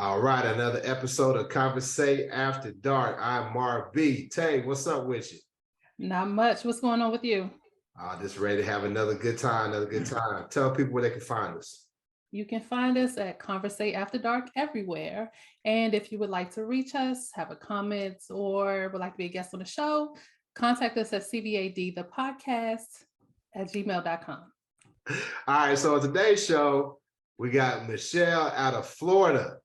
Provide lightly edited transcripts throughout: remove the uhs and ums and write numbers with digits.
All right, another episode of Conversate After Dark. I'm Marv B. Tay, what's up with you? Not much. What's going on with you? Just ready to have another good time, Tell people where they can find us. You can find us at Conversate After Dark everywhere. And if you would like to reach us, have a comment, or would like to be a guest on the show, contact us at CVAD, the podcast at gmail.com. All right, so on today's show, we got Michelle out of Florida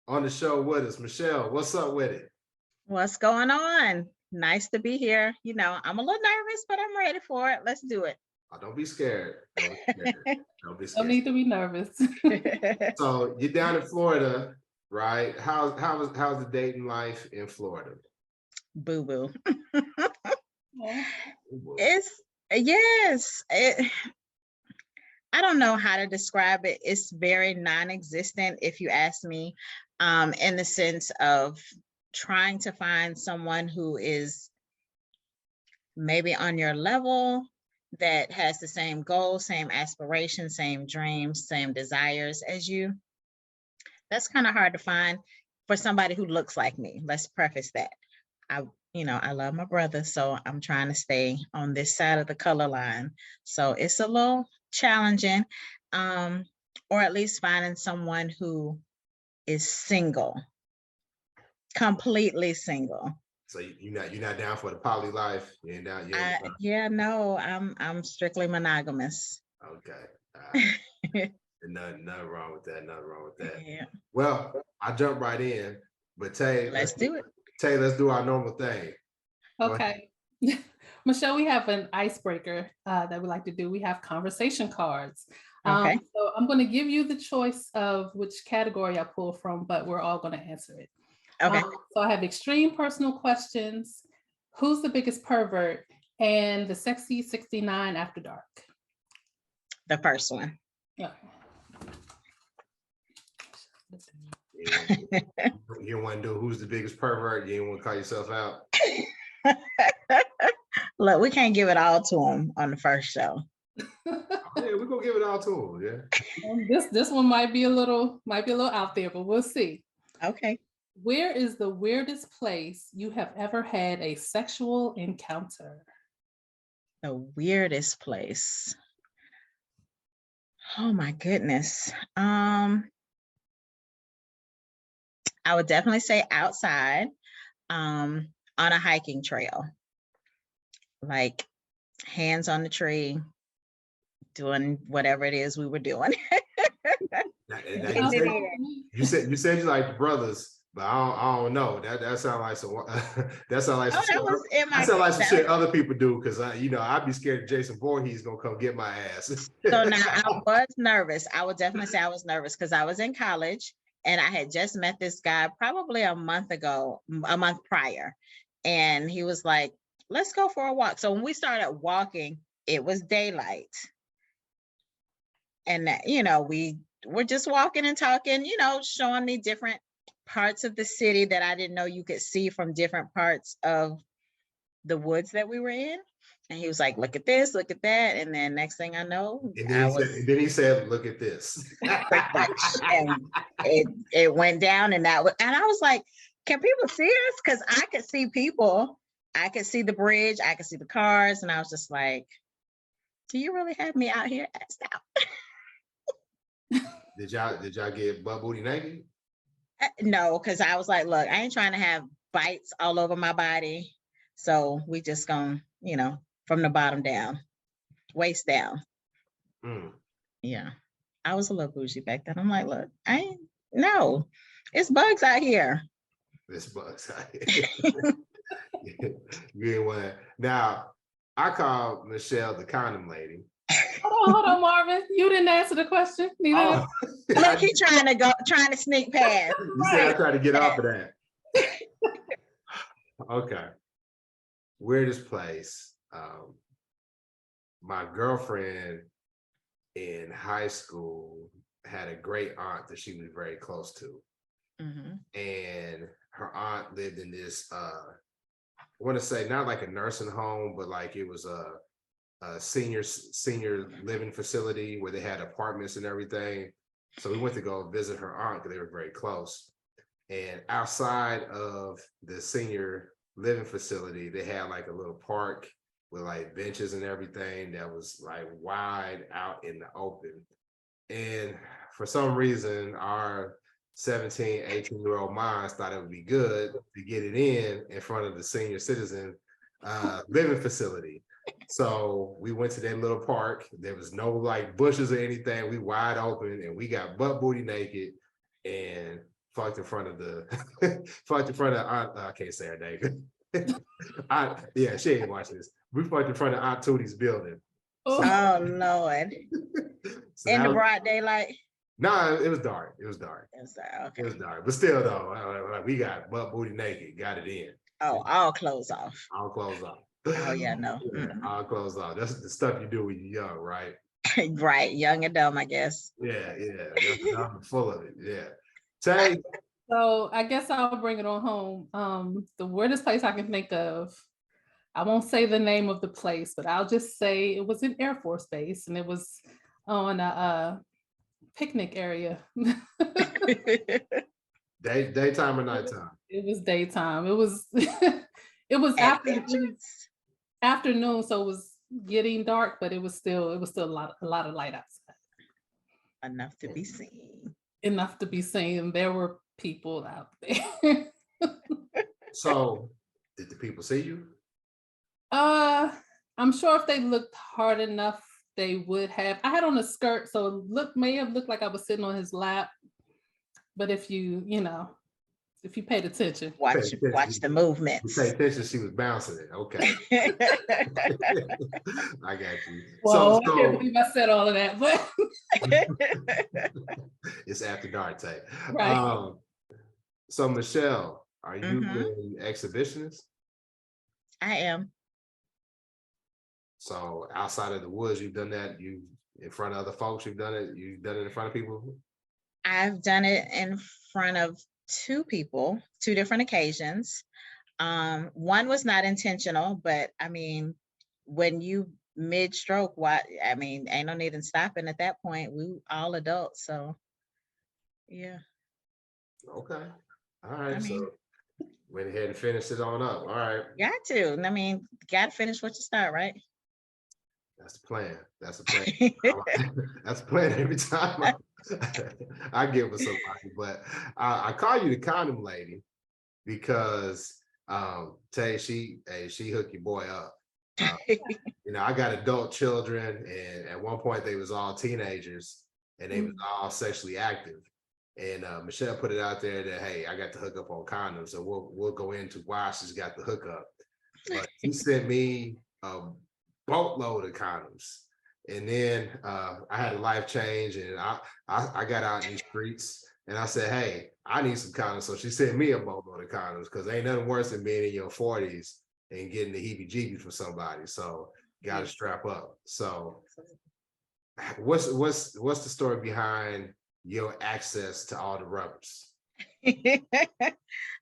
on the show with us. Michelle, what's up with it? What's going on? Nice to be here. You know, I'm a little nervous, but I'm ready for it. Let's do it. Oh, don't be scared. Don't be scared. Don't be No scared. need to be nervous. So you're down in Florida, right? How's the dating life in Florida? Boo boo. Yeah. I don't know how to describe it. It's very non-existent, if you ask me, in the sense of trying to find someone who is maybe on your level, that has the same goals, same aspirations, same dreams, same desires as you. That's kind of hard to find for somebody who looks like me. Let's preface that. I love my brother, so I'm trying to stay on this side of the color line. So it's a little challenging, or at least finding someone who is single, completely single. So you're not down for the poly life? I'm strictly monogamous. Okay. Nothing wrong with that. Yeah. Well, I jump right in, but Tay, Let's do it. Tay, let's do our normal thing. Okay. Michelle, we have an icebreaker that we like to do. We have conversation cards. Okay. So I'm going to give you the choice of which category I pull from, but we're all going to answer it. Okay. So I have extreme personal questions, who's the biggest pervert, and the sexy 69 after dark. The first one. Yeah. You want to do who's the biggest pervert? You don't want to call yourself out? Look, we can't give it all to him on the first show. Yeah, we're gonna give it all to him. Yeah. This one might be a little out there, but we'll see. Okay. Where is the weirdest place you have ever had a sexual encounter? The weirdest place. Oh my goodness. I would definitely say outside, on a hiking trail, like hands on the tree, doing whatever it is we were doing. You said you like brothers, but I don't know. That sounds like some shit other people do, because I'd be scared Jason Voorhees gonna come get my ass. So now I was nervous. I would definitely say I was nervous because I was in college and I had just met this guy probably a month prior. And he was like, let's go for a walk. So when we started walking, it was daylight. And, we were just walking and talking, showing me different parts of the city that I didn't know you could see from different parts of the woods that we were in. And he was like, look at this, look at that. And then next thing I know, then he said, look at this. And it went down, and I was like, can people see us? Because I could see people. I could see the bridge. I could see the cars. And I was just like, do you really have me out here? Stop. Did y'all get butt booty naked? No, because I was like, look, I ain't trying to have bites all over my body. So we just gonna, from the bottom down, waist down. Yeah. I was a little bougie back then. I'm like, look, it's bugs out here. It's bugs out here. You ain't want. Now, I call Michelle the condom lady. Hold on, Marvin. You didn't answer the question. Look, he's trying to sneak past. You said I tried to get off of that. Okay. Weirdest place. My girlfriend in high school had a great aunt that she was very close to. Mm-hmm. And her aunt lived in this, I want to say not like a nursing home, but like it was a senior living facility where they had apartments and everything. So we went to go visit her aunt because they were very close. And outside of the senior living facility, they had like a little park with like benches and everything that was like wide out in the open. And for some reason, our 17, 18-year-old minds thought it would be good to get it in front of the senior citizen living facility. So we went to that little park. There was no like bushes or anything. We wide open and we got butt booty naked and fucked in front of the fucked in front of I can't say her name. Yeah, she ain't watching this. We fucked in front of Aunt Tootie's building. Oh Lord. So In the broad daylight? No, it was dark. It was dark. Okay. It was dark. But still though, we got butt booty naked, got it in. Oh, all clothes off. All clothes off. Oh yeah, no. Yeah, all clothes off. That's the stuff you do when you're young, right? Right, young and dumb, I guess. Yeah. I'm full of it. Yeah. Tay. So I guess I'll bring it on home. The weirdest place I can think of, I won't say the name of the place, but I'll just say it was an Air Force base and it was on a picnic area. Daytime or nighttime? It was daytime. It was it was afternoon, so it was getting dark, but it was still a lot of light outside. Enough to be seen. Enough to be seen. There were people out there. So did the people see you? I'm sure if they looked hard enough, they would have. I had on a skirt, so it may have looked like I was sitting on his lap. But if you paid attention. Watch the movements. Pay attention, she was bouncing it. Okay. I got you. Well, I can't believe I said all of that, but it's after dark tape. Right. So Michelle, are you an exhibitionist? I am. So outside of the woods, you've done that. You in front of other folks, you've done it. You've done it in front of people. I've done it in front of two people, two different occasions. One was not intentional, but I mean, when you mid-stroke, ain't no need in stopping at that point. We all adults, so yeah. Okay. All right. So went ahead and finished it on up. All right. Got to. I mean, got to finish what you start, right? That's the plan. That's the plan. That's the plan every time I get with somebody. But I call you the condom lady because Tay, she hooked your boy up. I got adult children, and at one point they was all teenagers, and they was all sexually active. And Michelle put it out there that, hey, I got the hookup on condoms, so we'll go into why she's got the hookup. But she sent me a boatload of condoms, and then I had a life change, and I got out in these streets, and I said, hey, I need some condoms. So she sent me a boatload of condoms because ain't nothing worse than being in your 40s and getting the heebie-jeebies from somebody. So you got to strap up. So what's the story behind your access to all the rubbers?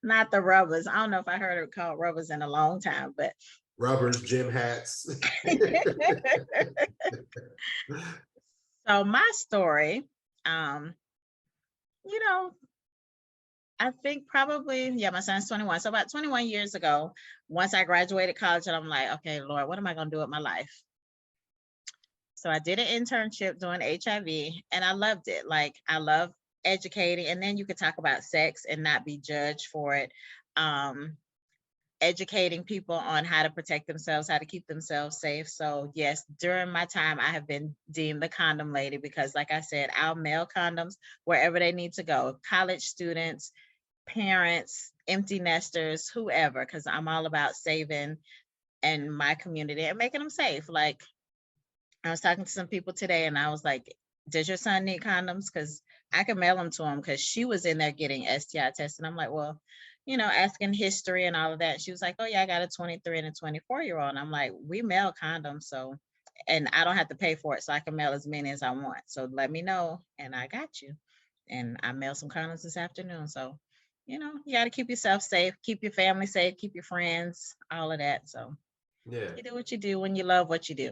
Not the rubbers. I don't know if I heard it called rubbers in a long time, but rubbers, gym hats. So my story, I think probably, my son's 21. So about 21 years ago, once I graduated college, and I'm like, okay, Lord, what am I going to do with my life? So I did an internship doing HIV, and I loved it. Like, I love educating, and then you could talk about sex and not be judged for it. Educating people on how to protect themselves, how to keep themselves safe. So yes, during my time, I have been deemed the condom lady because, like I said, I'll mail condoms wherever they need to go. College students, parents, empty nesters, whoever, because I'm all about saving in my community and making them safe. Like, I was talking to some people today and I was like, does your son need condoms? Because I can mail them to him, because she was in there getting STI tests. And I'm like, well, asking history and all of that. She was like, oh yeah, I got a 23 and a 24-year-old. And I'm like, we mail condoms. So, and I don't have to pay for it. So I can mail as many as I want. So let me know and I got you. And I mailed some condoms this afternoon. So, you got to keep yourself safe, keep your family safe, keep your friends, all of that. So yeah, you do what you do when you love what you do.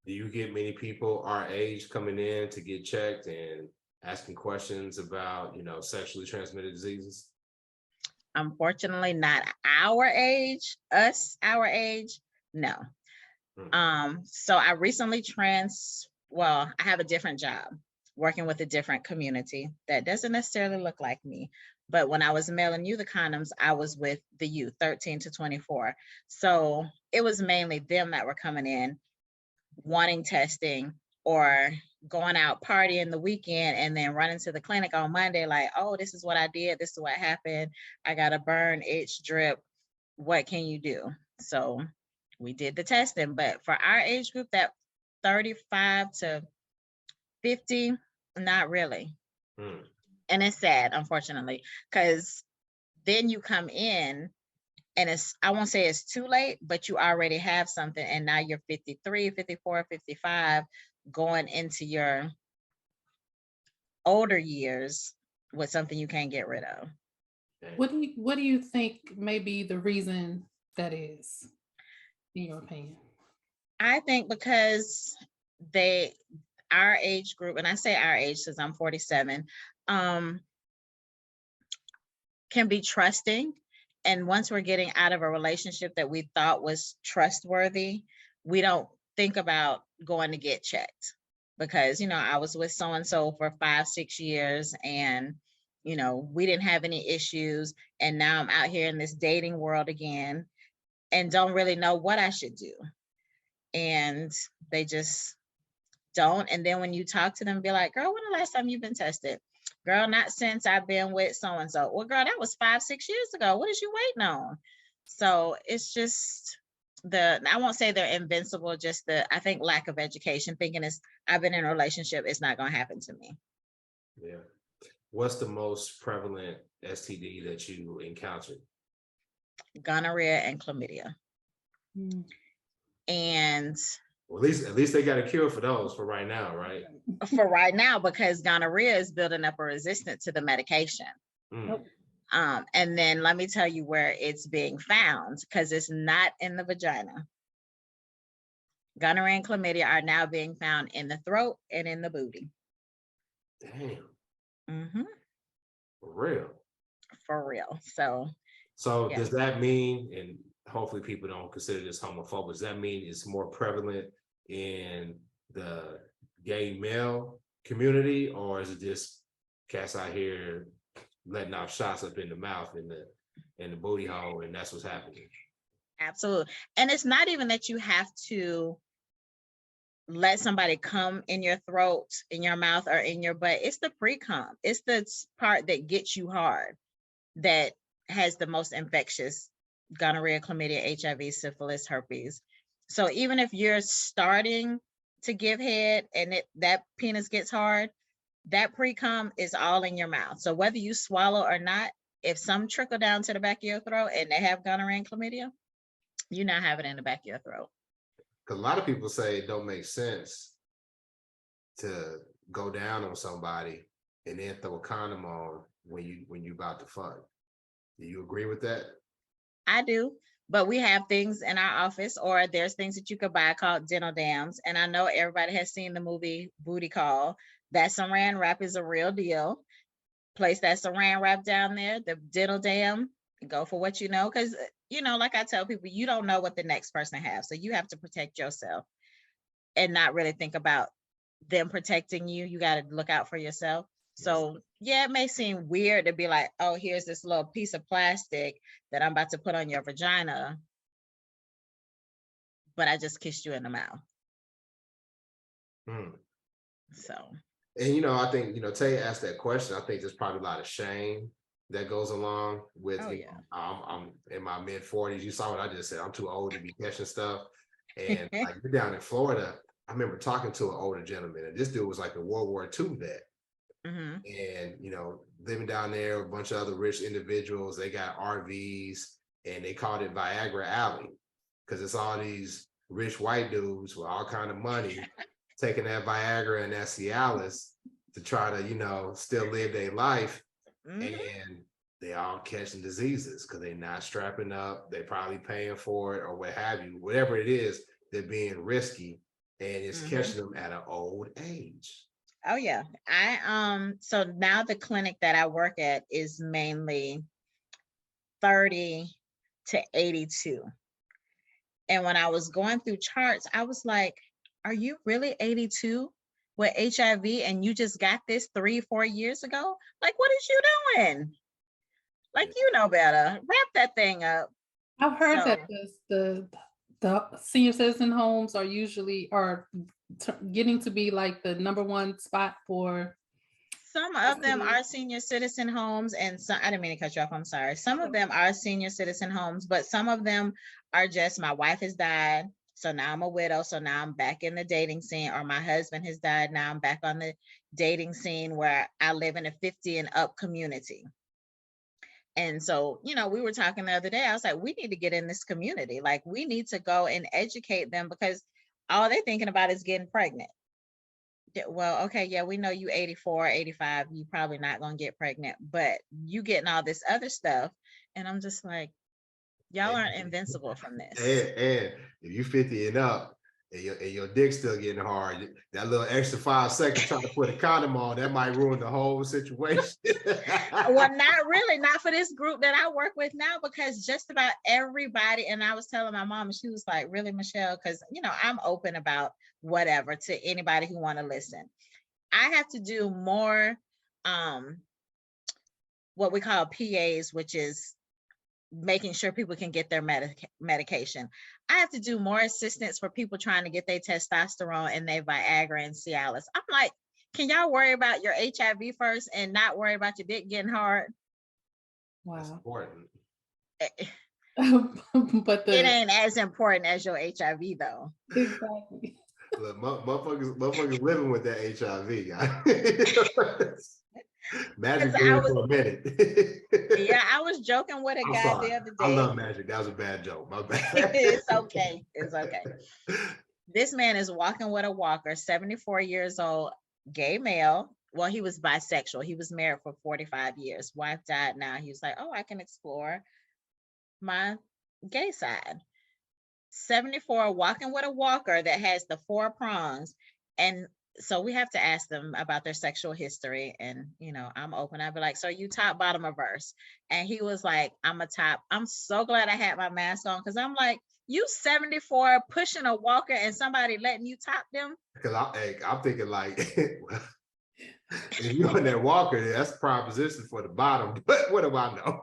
Do you get many people our age coming in to get checked and asking questions about, sexually transmitted diseases? Unfortunately, not our age, our age, no. So I recently I have a different job working with a different community that doesn't necessarily look like me. But when I was mailing you the condoms, I was with the youth, 13 to 24. So it was mainly them that were coming in wanting testing or going out partying the weekend and then running to the clinic on Monday like, oh, this is what I did. This is what happened. I got a burn, itch, drip. What can you do? So we did the testing. But for our age group, that 35 to 50, not really. And it's sad, unfortunately, because then you come in and I won't say it's too late, but you already have something. And now you're 53, 54, 55, going into your older years with something you can't get rid of. What do you think may be the reason that is, in your opinion? I think because our age group, and I say our age because I'm 47, can be trusting. And once we're getting out of a relationship that we thought was trustworthy, we don't think about going to get checked because, I was with so-and-so for 5-6 years and, we didn't have any issues. And now I'm out here in this dating world again and don't really know what I should do. And they just don't. And then when you talk to them, be like, girl, when the last time you've been tested? Girl, not since I've been with so-and-so. Well, girl, that was 5-6 years ago. What is you waiting on? So it's just I won't say they're invincible, just I think lack of education, thinking I've been in a relationship, it's not going to happen to me. Yeah. What's the most prevalent STD that you encountered? Gonorrhea and chlamydia. And well, at least they got a cure for those for right now, right? For right now, because gonorrhea is building up a resistance to the medication. And then let me tell you where it's being found, because it's not in the vagina. Gonorrhea and chlamydia are now being found in the throat and in the booty. Damn. For real. For real. So yeah. Does that mean, and hopefully people don't consider this homophobic, does that mean it's more prevalent in the gay male community, or is it just cats out here letting off shots up in the mouth and the booty hole, and that's what's happening? Absolutely. And it's not even that you have to let somebody come in your throat, in your mouth, or in your butt. It's the pre-cum. It's the part that gets you hard that has the most infectious: gonorrhea, chlamydia, HIV, syphilis, herpes. So even if you're starting to give head and that penis gets hard, that pre-cum is all in your mouth. So whether you swallow or not, if some trickle down to the back of your throat and they have gonorrhea and chlamydia, you now have it in the back of your throat. Because a lot of people say it don't make sense to go down on somebody and then throw a condom on when you about to fuck. Do you agree with that? I do, but we have things in our office, or there's things that you could buy called dental dams. And I know everybody has seen the movie Booty Call. That saran wrap is a real deal. Place that saran wrap down there, the dental dam, go for what you know. Because, like I tell people, you don't know what the next person has. So you have to protect yourself and not really think about them protecting you. You got to look out for yourself. So yeah, it may seem weird to be like, oh, here's this little piece of plastic that I'm about to put on your vagina, but I just kissed you in the mouth. So. And, I think, Tay asked that question. I think there's probably a lot of shame that goes along with, I'm in my mid 40s. You saw what I just said. I'm too old to be catching stuff. And like, you're down in Florida. I remember talking to an older gentleman, and this dude was like a World War II vet. And, living down there, a bunch of other rich individuals, they got RVs, and they called it Viagra Alley, because it's all these rich white dudes with all kind of money taking that Viagra and that Cialis to try to, still live their life. And they all catching diseases because they're not strapping up. They're probably paying for it or what have you. Whatever it is, they're being risky, and it's catching them at an old age. Oh yeah. So now the clinic that I work at is mainly 30 to 82. And when I was going through charts, I was like, are you really 82 with HIV and you just got this 3-4 years ago? Like, what is you doing? Like, you know better. Wrap that thing up. I've heard that So the senior citizen homes are usually getting to be like the number one spot for. some of them are senior citizen homes, and some, I didn't mean to cut you off, I'm sorry. Some of them are senior citizen homes, but some of them are just, my wife has died, so now I'm a widow, so now I'm back in the dating scene, or my husband has died, now I'm back on the dating scene where I live in a 50 and up community. And so, we were talking the other day, I was like, we need to get in this community. Like, we need to go and educate them, because all they're thinking about is getting pregnant. Well, okay, yeah, we know you 84, 85, you probably not gonna get pregnant, but you getting all this other stuff. And I'm just like, y'all aren't invincible from this. And if you 50 and up and your dick's still getting hard, that little extra 5 seconds trying to put a condom on, that might ruin the whole situation. Well, not really, not for this group that I work with now, because just about everybody, and I was telling my mom, and she was like, really, Michelle? Because I'm open about whatever to anybody who want to listen. I have to do more what we call PAs, which is making sure people can get their medication. I have to do more assistance for people trying to get their testosterone and their Viagra and Cialis. I'm like, can y'all worry about your HIV first and not worry about your dick getting hard? Wow. That's important. But it ain't as important as your HIV though. Exactly. Look, motherfuckers living with that HIV, guys. Magic for a minute. Yeah, I was joking with a guy the other day. I love Magic. That was a bad joke. My bad. It's okay. It's okay. This man is walking with a walker, 74 years old, gay male. Well, he was bisexual. He was married for 45 years. Wife died now. He was like, oh, I can explore my gay side. 74, walking with a walker that has the 4 prongs. And so we have to ask them about their sexual history. And, I'm open. I'd be like, so you top, bottom, or verse? And he was like, I'm a top. I'm so glad I had my mask on, because I'm like, you 74 pushing a walker and somebody letting you top them? Because I'm thinking like, if you're on that walker, that's a prime position for the bottom. But what do I know?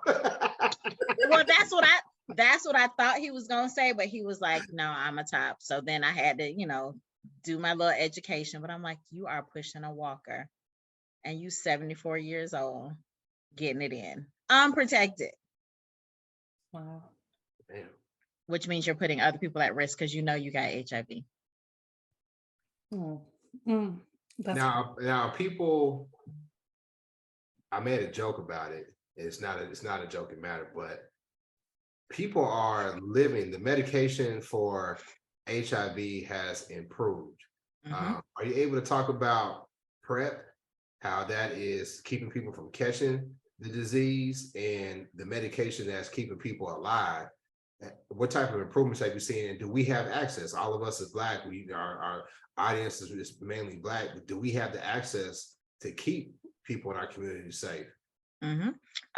Well, that's what I thought he was gonna say, but he was like, no, I'm a top. So then I had to, do my little education. But I'm like, you are pushing a walker and you 74 years old, getting it in unprotected. Wow. Damn. Which means you're putting other people at risk, because you got HIV. Now people, I made a joke about it. It's not a joking matter, but people are living, the medication for HIV has improved. Mm-hmm. Are you able to talk about PrEP, how that is keeping people from catching the disease, and the medication that's keeping people alive? What type of improvements have you seen, and do we have access? All of us as Black, our audience is mainly Black, but do we have the access to keep people in our community safe? Mm-hmm.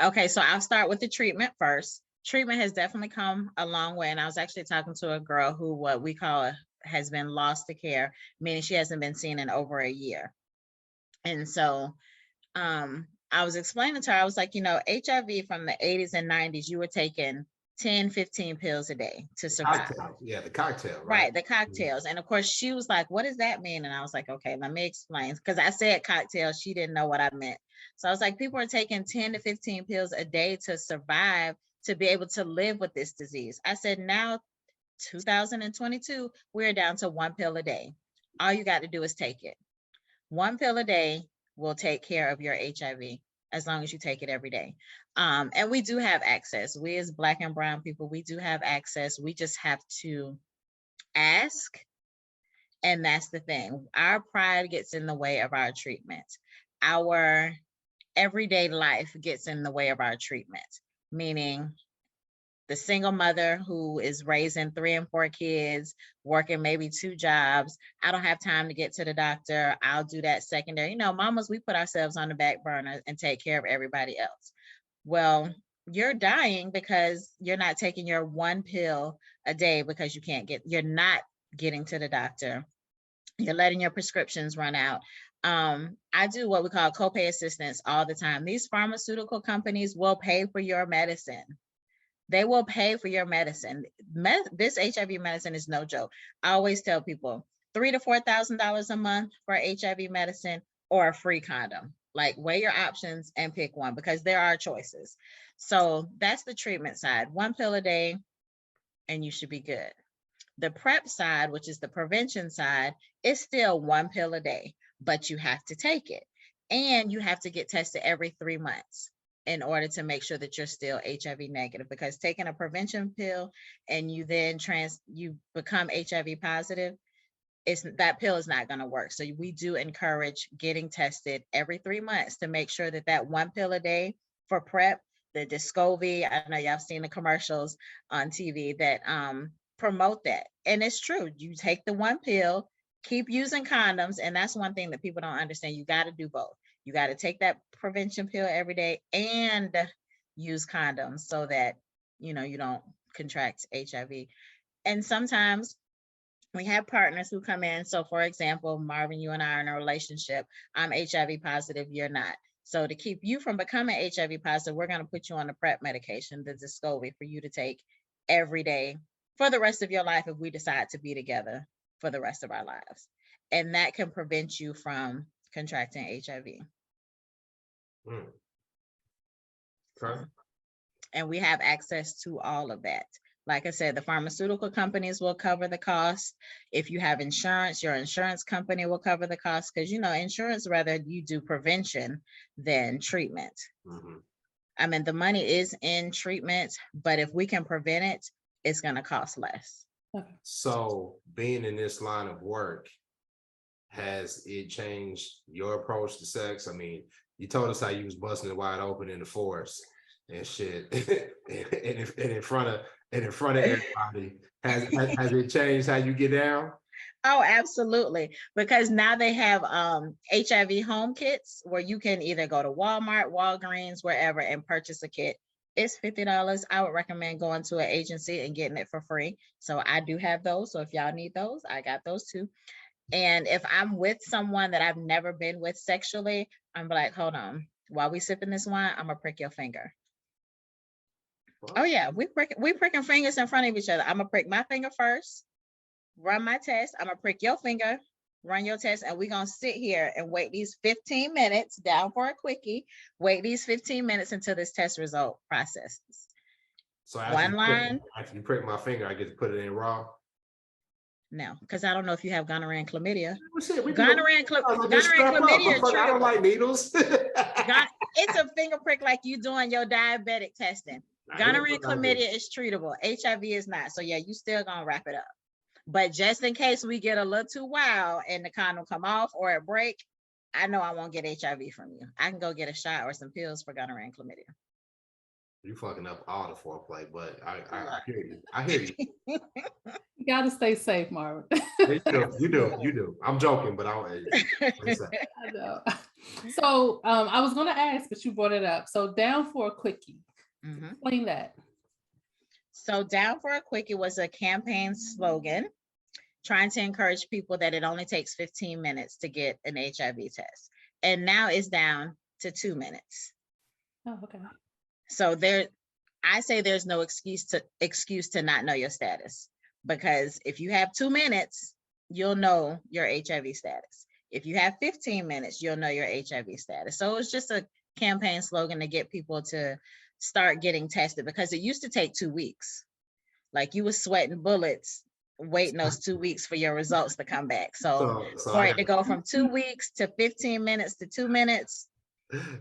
Okay, so I'll start with the treatment first. Treatment has definitely come a long way, and I was actually talking to a girl who, what we call, has been lost to care, meaning she hasn't been seen in over a year. And so I was explaining to her, I was like, HIV from the 80s and 90s, you were taking 10, 15 pills a day to survive. Yeah, the cocktail, right? The cocktails. And of course, she was like, what does that mean? And I was like, okay, let me explain. Because I said cocktail, she didn't know what I meant. So I was like, people are taking 10 to 15 pills a day to survive, to be able to live with this disease. I said, now, 2022, we're down to 1 pill a day. All you got to do is take it. 1 pill a day will take care of your HIV, as long as you take it every day. And we do have access. We as Black and brown people, we do have access. We just have to ask. And that's the thing. Our pride gets in the way of our treatment. Our everyday life gets in the way of our treatment. Meaning, the single mother who is raising 3 and 4 kids, working maybe 2 jobs. I don't have time to get to the doctor. I'll do that secondary. You know, mamas, we put ourselves on the back burner and take care of everybody else. Well, you're dying because you're not taking your 1 pill a day because you're not getting to the doctor. You're letting your prescriptions run out. I do what we call copay assistance all the time. These pharmaceutical companies will pay for your medicine. They will pay for your medicine. This HIV medicine is no joke. I always tell people $3,000 to $4,000 a month for HIV medicine or a free condom. Like, weigh your options and pick one, because there are choices. So that's the treatment side. 1 pill a day and you should be good. The PrEP side, which is the prevention side, is still 1 pill a day, but you have to take it. And you have to get tested every 3 months in order to make sure that you're still HIV negative, because taking a prevention pill and you then you become HIV positive, that pill is not going to work. So we do encourage getting tested every 3 months to make sure that 1 pill a day for PrEP, the Descovy, I know y'all have seen the commercials on TV that promote that. And it's true. You take the 1 pill, keep using condoms. And that's one thing that people don't understand. You got to do both. You got to take that prevention pill every day and use condoms so that, you don't contract HIV. And sometimes we have partners who come in. So for example, Marvin, you and I are in a relationship. I'm HIV positive, you're not. So to keep you from becoming HIV positive, we're going to put you on the PrEP medication, the Descovy, for you to take every day for the rest of your life if we decide to be together for the rest of our lives. And that can prevent you from contracting HIV. Okay. And we have access to all of that. Like I said, the pharmaceutical companies will cover the cost. If you have insurance, your insurance company will cover the cost, because insurance rather you do prevention than treatment. I mean, the money is in treatment, but if we can prevent it, it's going to cost less. So being in this line of work, has it changed your approach to sex? I mean, you told us how you was busting it wide open in the forest and shit, and in front of everybody. Has it changed how you get down? Oh, absolutely. Because now they have HIV home kits where you can either go to Walmart, Walgreens, wherever, and purchase a kit. It's $50. I would recommend going to an agency and getting it for free. So I do have those. So if y'all need those, I got those too. And if I'm with someone that I've never been with sexually, I'm like, hold on, while we sipping this wine, I'm gonna prick your finger. What? Oh yeah, we pricking fingers in front of each other. I'm gonna prick my finger first, run my test. I'm gonna prick your finger, run your test, and we're gonna sit here and wait these 15 minutes down for a quickie. Wait these 15 minutes until this test result processes. So after you prick my finger, I get to put it in raw. No, because I don't know if you have gonorrhea and chlamydia. Gonorrhea and chlamydia. I don't like needles. It's a finger prick like you doing your diabetic testing. Gonorrhea and chlamydia is treatable. HIV is not. So yeah, you still gonna wrap it up. But just in case we get a little too wild and the condom come off or it break, I know I won't get HIV from you. I can go get a shot or some pills for gonorrhea and chlamydia. You fucking up all the foreplay, but I hear you. I hear you. You gotta stay safe, Marvin. You do. I'm joking, but I know. So I was gonna ask, but you brought it up. So down for a quickie. Explain that. So down for a quickie was a campaign slogan trying to encourage people that it only takes 15 minutes to get an HIV test. And now it's down to 2 minutes. Oh, okay. So I say there's no excuse to not know your status, because if you have 2 minutes, you'll know your HIV status. If you have 15 minutes, you'll know your HIV status. So it's just a campaign slogan to get people to start getting tested, because it used to take 2 weeks. Like you were sweating bullets waiting those 2 weeks for your results to come back. So for it to go from 2 weeks to 15 minutes to 2 minutes.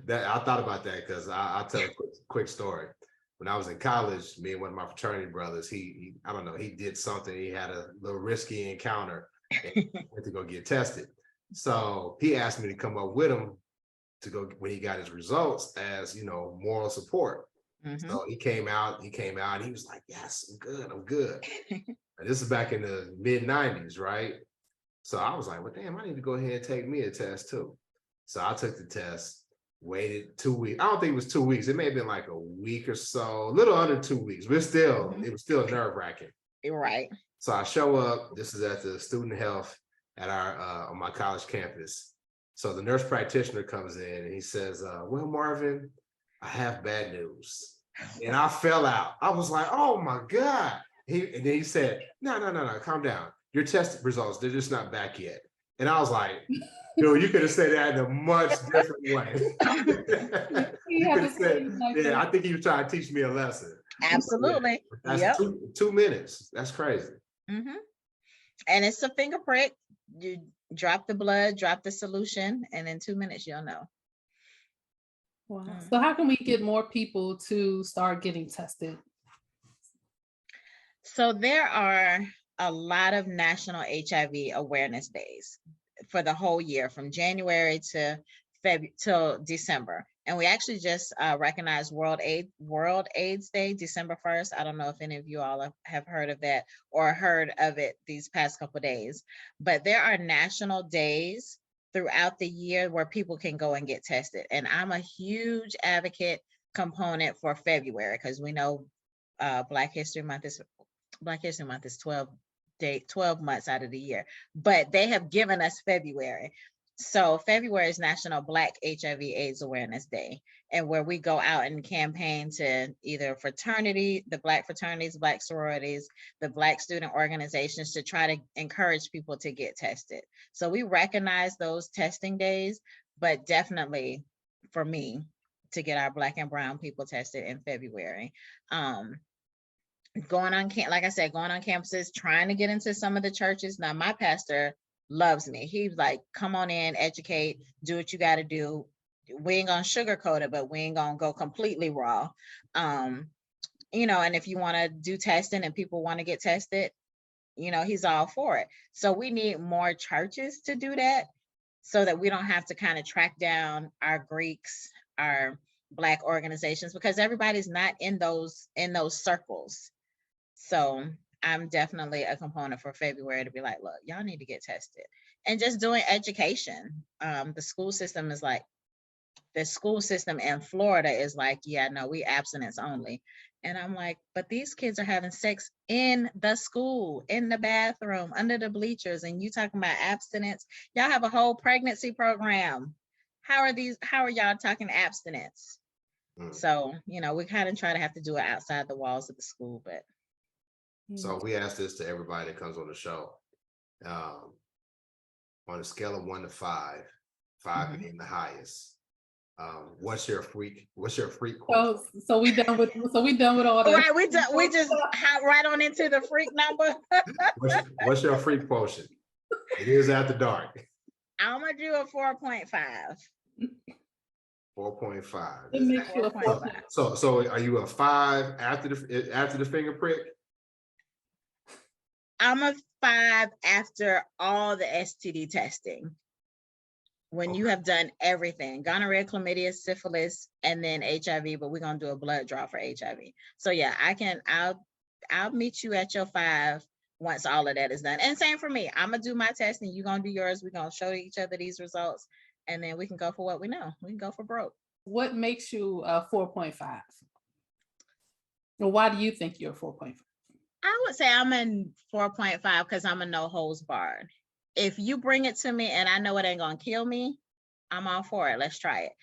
That I thought about that, because I'll tell a quick story. When I was in college, me and one of my fraternity brothers, he I don't know, he did something. He had a little risky encounter and went to go get tested. So he asked me to come up with him to go when he got his results as, moral support. So he came out, and he was like, yes, I'm good. And this is back in the mid-90s, right? So I was like, well, damn, I need to go ahead and take me a test too. So I took the test, waited 2 weeks. I don't think it was 2 weeks. It may have been like a week or so, a little under 2 weeks, but it was still nerve-wracking. Right. So I show up, this is at the student health at on my college campus. So the nurse practitioner comes in and he says, well, Marvin, I have bad news. And I fell out. I was like, oh my God. And then he said, no, calm down. Your test results, they're just not back yet. And I was like, dude, you could have said that in a much different way. You could have said, yeah, I think he was trying to teach me a lesson. Absolutely. Yeah, that's 2 minutes. That's crazy. And it's a finger prick. You drop the blood, drop the solution, and in 2 minutes, you'll know. Wow. So how can we get more people to start getting tested? So there are a lot of national HIV awareness days for the whole year, from January to till December. And we actually just recognized World AIDS Day, December 1st. I don't know if any of you all have heard of that or heard of it these past couple of days, but there are national days throughout the year where people can go and get tested. And I'm a huge advocate component for February, because we know Black History Month is 12 months out of the year, but they have given us February. So February is National Black HIV/AIDS Awareness Day, and where we go out and campaign to either fraternity, the Black fraternities, Black sororities, the Black student organizations, to try to encourage people to get tested. So we recognize those testing days, but definitely for me to get our Black and brown people tested in February. Going on campuses, trying to get into some of the churches. Now, my pastor loves me. He's like, come on in, educate, do what you got to do. We ain't gonna sugarcoat it, but we ain't gonna go completely raw. And if you want to do testing and people want to get tested, he's all for it. So we need more churches to do that, so that we don't have to kind of track down our Greeks, our Black organizations, because everybody's not in those circles. So I'm definitely a component for February to be like, look, y'all need to get tested, and just doing education. The school system in Florida is like, yeah, no, we abstinence only. And I'm like, but these kids are having sex in the school, in the bathroom, under the bleachers, and you talking about abstinence? Y'all have a whole pregnancy program. How are y'all talking abstinence? So, we kind of try to have to do it outside the walls of the school, but. So we ask this to everybody that comes on the show. On a scale of 1 to 5, 5 being the highest. What's your freak? So we done with all that. Right, we just hop right on into the freak number. What's your freak quotient? It is after dark. I'm gonna do a 4.5. 4.5. It makes you a 4.5. So are you a 5 after the finger prick? I'm a 5 after all the STD testing. When you have done everything, gonorrhea, chlamydia, syphilis, and then HIV, but we're gonna do a blood draw for HIV. So yeah, I'll meet you at your 5 once all of that is done. And same for me. I'm gonna do my testing, you're gonna do yours, we're gonna show each other these results, and then we can go for what we know. We can go for broke. What makes you a 4.5? Well, why do you think you're a 4.5? I would say I'm in 4.5 because I'm a no holds barred. If you bring it to me and I know it ain't gonna kill me, I'm all for it. Let's try it.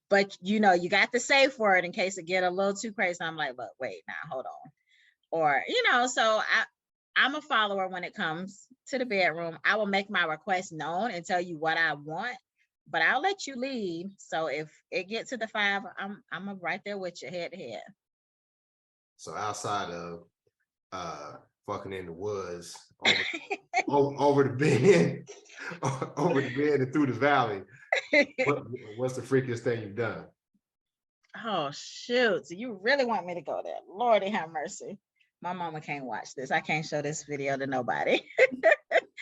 But you got the safe word in case it get a little too crazy. I'm like, look, wait, now hold on. Or, so I'm a follower when it comes to the bedroom. I will make my request known and tell you what I want, but I'll let you lead. So if it gets to the 5, I'm right there with you head to head. So outside of fucking in the woods over the bend and through the valley, what's the freakiest thing you've done? Oh shoot, so you really want me to go there? Lordy have mercy. My mama can't watch this. I can't show this video to nobody.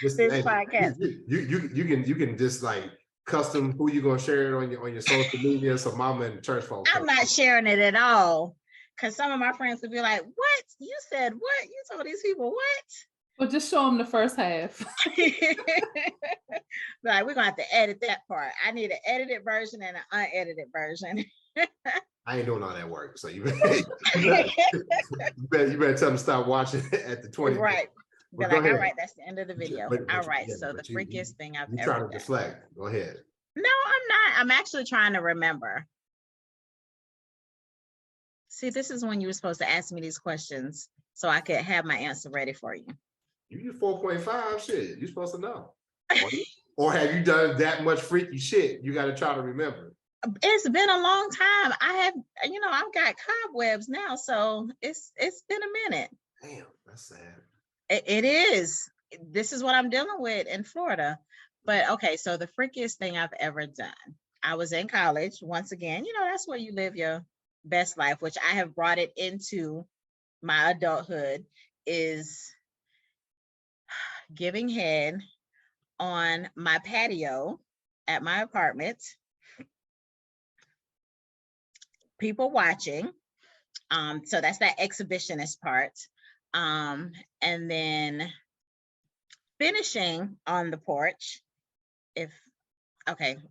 This podcast. You can just like custom who you gonna share it on your social media so mama and the church folks? I'm not sharing it at all. Because some of my friends would be like, what? You said what? You told these people what? Well, just show them the first half. Like, we're gonna have to edit that part. I need an edited version and an unedited version. I ain't doing all that work. So you better tell them to stop watching at the 20. Right. Be Well, like, go all ahead. right, that's the end of the video. All right. So the freakiest thing I've You ever trying to done. deflect. Go ahead. No, I'm not. I'm actually trying to remember. See, this is when you were supposed to ask me these questions so I could have my answer ready for you. You use 4.5 shit. You're supposed to know. Or have you done that much freaky shit? You got to try to remember. It's been a long time. I've got cobwebs now, so it's been a minute. Damn, that's sad. It is. This is what I'm dealing with in Florida. But okay, so the freakiest thing I've ever done. I was in college. Once again, that's where you live your best life, which I have brought it into my adulthood, is giving head on my patio at my apartment. People watching. So that's that exhibitionist part. And then finishing on the porch. I'm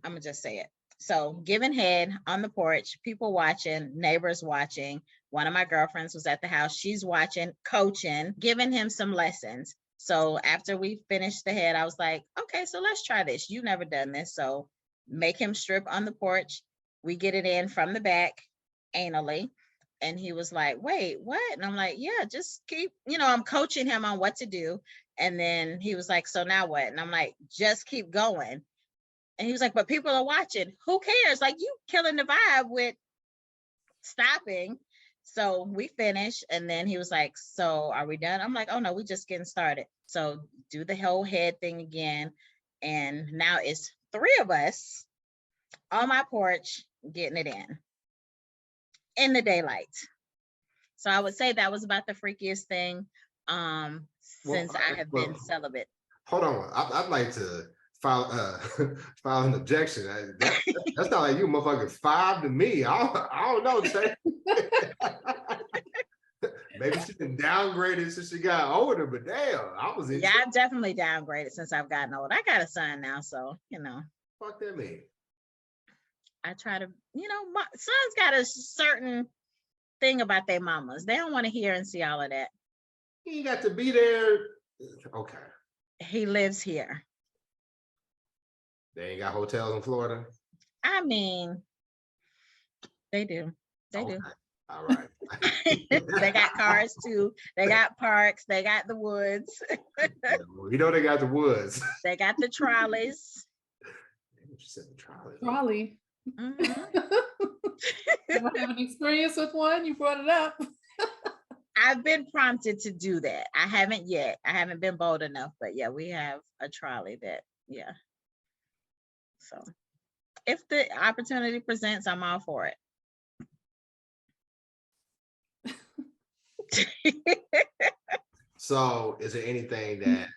gonna just say it. So giving head on the porch, people watching, neighbors watching. One of my girlfriends was at the house. She's watching, coaching, giving him some lessons. So after we finished the head, I was like, okay, so let's try this. You've never done this. So make him strip on the porch. We get it in from the back anally. And he was like, wait, what? And I'm like, yeah, just keep, I'm coaching him on what to do. And then he was like, so now what? And I'm like, just keep going. And he was like, but people are watching. Who cares? Like, you killing the vibe with stopping. So we finished. And then he was like, so are we done? I'm like, oh no, we just getting started. So do the whole head thing again. And now it's 3 of us on my porch getting it in the daylight. So I would say that was about the freakiest thing since I have been celibate. Hold on. I'd like to file an objection. That's not like you motherfucking 5 to me. I don't know, Tay. Maybe she's been downgraded since she got older, but damn, I was in. Yeah, I've definitely downgraded since I've gotten old. I got a son now, so Fuck that mean. I try to, my son's got a certain thing about their mamas. They don't want to hear and see all of that. He got to be there. Okay. He lives here. They ain't got hotels in Florida? I mean, they do. They do. All right. They got cars too. They got parks. They got the woods. Yeah, well, they got the woods. They got the trolleys. She said the trolley. Trolley. Mm-hmm. You have an experience with one? You brought it up. I've been prompted to do that. I haven't yet. I haven't been bold enough, but yeah, we have a trolley that, yeah. So if the opportunity presents, I'm all for it. So is there anything that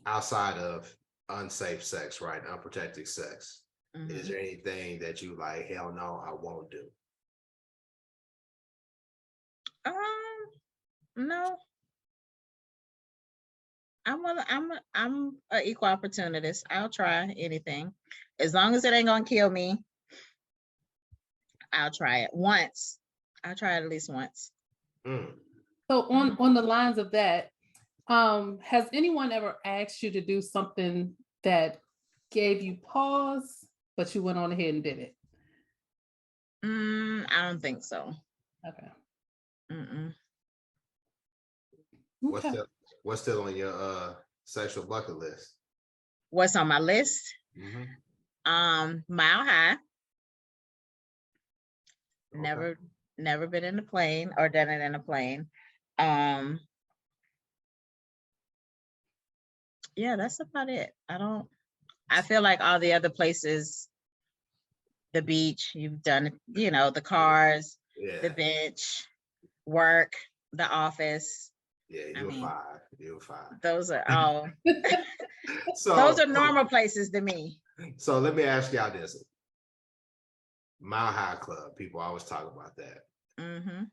outside of unsafe sex, right? Unprotected sex, is there anything that you like, hell no, I won't do? No. I'm an equal opportunist. I'll try anything. As long as it ain't gonna kill me, I'll try it once. I'll try it at least once. So on the lines of that, has anyone ever asked you to do something that gave you pause, but you went on ahead and did it? I don't think so. Okay. What's still on your sexual bucket list? What's on my list? Mile High. Okay. Never been in a plane or done it in a plane. Yeah, that's about it. I feel like all the other places, the beach, you've done, the cars, the bench, work, the office. Yeah, you're 5. Those are all. Those are normal places to me. So let me ask y'all this. Mile High Club, people always talk about that.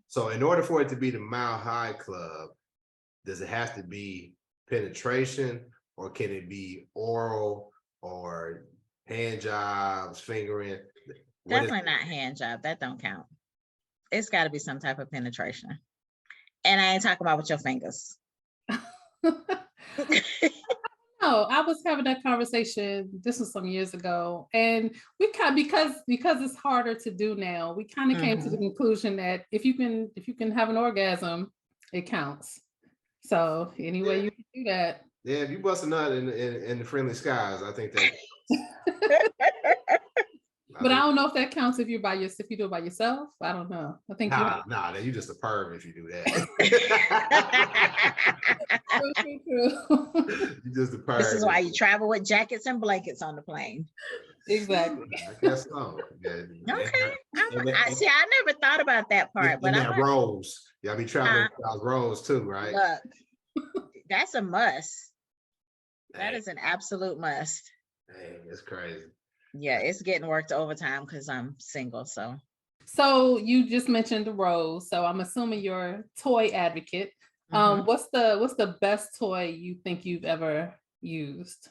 So in order for it to be the Mile High Club, does it have to be penetration, or can it be oral or hand jobs, fingering? Definitely not hand job. That don't count. It's got to be some type of penetration. And I ain't talking about with your fingers. No, I was having that conversation. This was some years ago, and we kind because it's harder to do now. We kind of came to the conclusion that if you can have an orgasm, it counts. So anyway, you can do that. Yeah, if you bust a nut in the friendly skies, I think that. But I don't know if that counts if you do it by yourself. I don't know. I think nah, you just a perv if you do that. True. You just a perv. This is why you travel with jackets and blankets on the plane. Exactly. I guess so. Yeah. Okay. I never thought about that part, but that rose. Y'all be traveling with rose too, right? Look, that's a must. That is an absolute must. Dang, it's crazy. Yeah, it's getting worked overtime because I'm single. So you just mentioned the rose. So I'm assuming you're a toy advocate. What's the best toy you think you've ever used?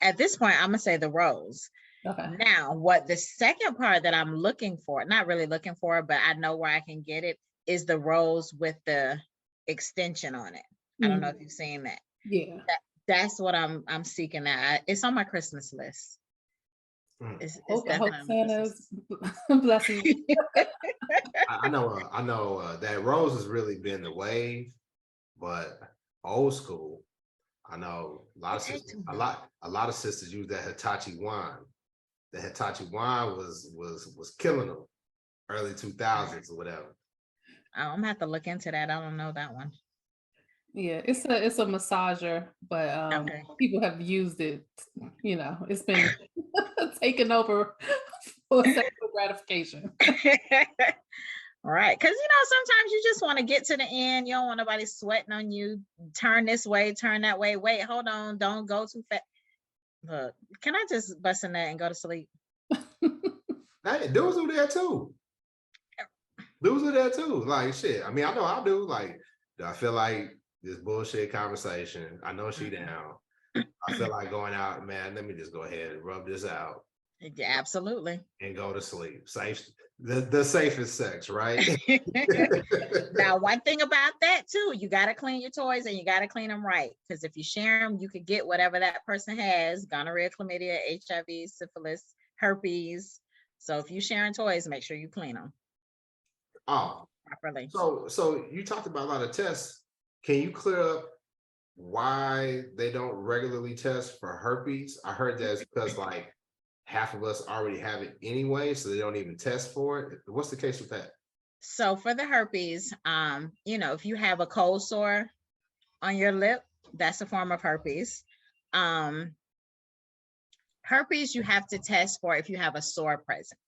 At this point, I'm gonna say the rose. Okay. Now, what the second part that I'm looking for, not really looking for, but I know where I can get it, is the rose with the extension on it. I don't know if you've seen that. Yeah. That's what I'm seeking out. It's on my Christmas list. It's hope Santa's blessing. I know that rose has really been the wave, but old school, I know a lot of sisters use that Hitachi wine. The Hitachi wine was killing them early 2000s or whatever. I'm gonna have to look into that. I don't know that one. Yeah, it's a massager, but people have used it. You know, it's been taken over for sexual gratification. Right, because sometimes you just want to get to the end. You don't want nobody sweating on you. Turn this way, turn that way. Wait, hold on, don't go too fast. Look, can I just bust in that and go to sleep? Hey, dudes do that too. Like shit. I mean, I know I do. Like, I feel like this bullshit conversation. I know she down. I feel like going out, man. Let me just go ahead and rub this out. Yeah, absolutely. And go to sleep. Safe. The safest sex, right? Now, one thing about that too, you got to clean your toys and you got to clean them right. Because if you share them, you could get whatever that person has: gonorrhea, chlamydia, HIV, syphilis, herpes. So if you sharing toys, make sure you clean them. Oh, properly. So you talked about a lot of tests. Can you clear up why they don't regularly test for herpes? I heard that's because like half of us already have it anyway, so they don't even test for it. What's the case with that? So for the herpes, if you have a cold sore on your lip, that's a form of herpes. Herpes, you have to test for if you have a sore present,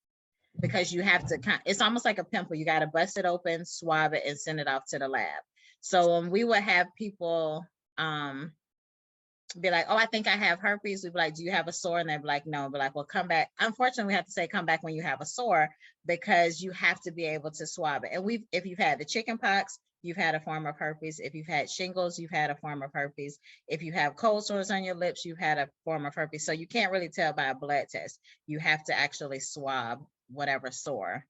because you have to, it's almost like a pimple. You got to bust it open, swab it, and send it off to the lab. So when we would have people be like, oh, I think I have herpes, we'd be like, do you have a sore? And they'd be like, no. Be like, well, come back. Unfortunately, we have to say come back when you have a sore, because you have to be able to swab it. And if you've had the chicken pox, you've had a form of herpes. If you've had shingles, you've had a form of herpes. If you have cold sores on your lips, you've had a form of herpes. So you can't really tell by a blood test. You have to actually swab whatever sore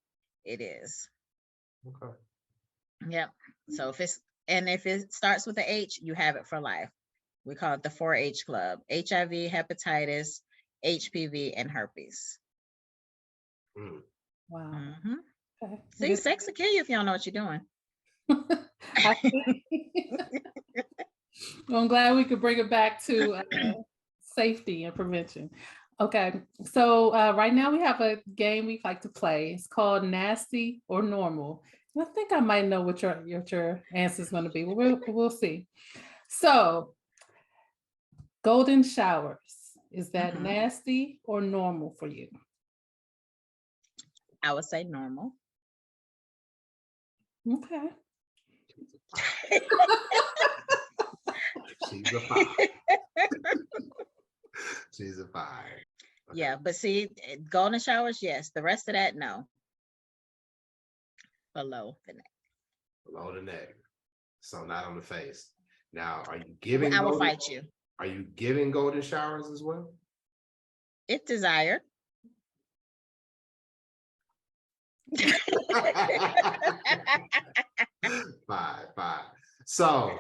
it is. Okay. Yep. So if it starts with an H, you have it for life. We call it the 4H club: HIV, hepatitis, HPV, and herpes. Wow. Mm-hmm. Okay. See, sex will kill you if you don't know what you're doing. Well, I'm glad we could bring it back to safety and prevention. Okay, so right now we have a game we like to play. It's called Nasty or Normal. I think I might know what your answer is going to be. We'll see. So, golden showers, is that nasty or normal for you? I would say normal. Okay. She's a 5. She's a 5. Okay. Yeah, but see, golden showers, yes. The rest of that, no. Below the neck. Below the neck. So not on the face. Now, are you giving I will golden, fight you. are you giving golden showers as well? If desired. 5. So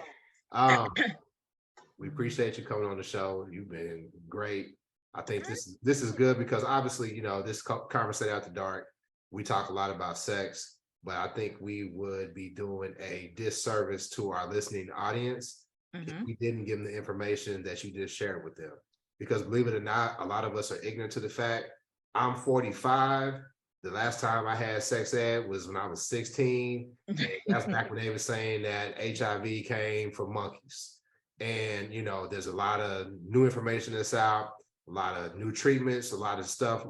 we appreciate you coming on the show. You've been great. I think this is good because obviously, you know, this conversation after dark, we talk a lot about sex, but I think we would be doing a disservice to our listening audience if we didn't give them the information that you just shared with them. Because believe it or not, a lot of us are ignorant to the fact. I'm 45. The last time I had sex ed was when I was 16. And that's back when they were saying that HIV came from monkeys. And, you know, there's a lot of new information that's out, a lot of new treatments, a lot of stuff.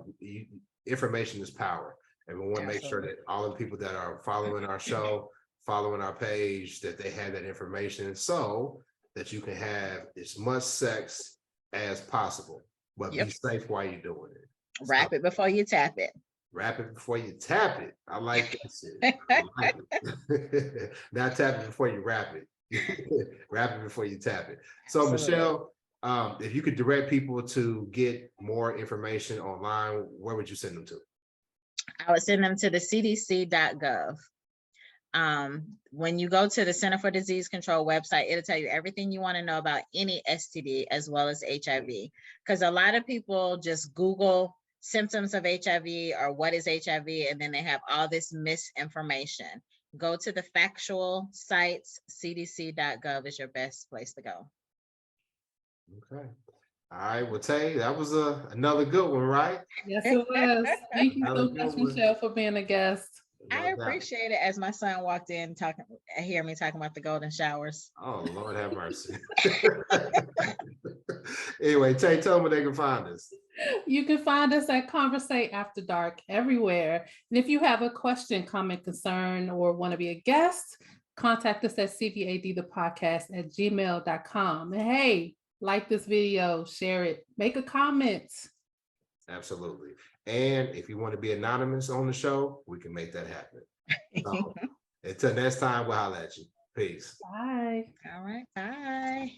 Information is power. And we want to make sure that all of the people that are following our show, following our page, that they have that information so that you can have as much sex as possible, but be safe while you're doing it. Wrap it before you tap it. Wrap it before you tap it. I like that shit. I like it. Not tap it before you wrap it. Wrap it before you tap it. So Absolutely. Michelle, if you could direct people to get more information online, where would you send them to? I would send them to the cdc.gov. When you go to the Center for Disease Control website, it'll tell you everything you want to know about any STD as well as HIV. Because a lot of people just Google symptoms of HIV or what is HIV, and then they have all this misinformation. Go to the factual sites. cdc.gov is your best place to go. Okay. All right. Well, Tay, that was another good one, right? Yes, it was. Thank you Another so good much, one. Michelle, for being a guest. I appreciate it. As my son walked in hear me talking about the golden showers. Oh, Lord have mercy. Anyway, Tay, tell them where they can find us. You can find us at Conversate After Dark everywhere. And if you have a question, comment, concern, or want to be a guest, contact us at cvadthepodcast@gmail.com. And hey, like this video, share it, make a comment. Absolutely. And if you want to be anonymous on the show, we can make that happen. So until next time, we'll holler at you. Peace. Bye. All right. Bye.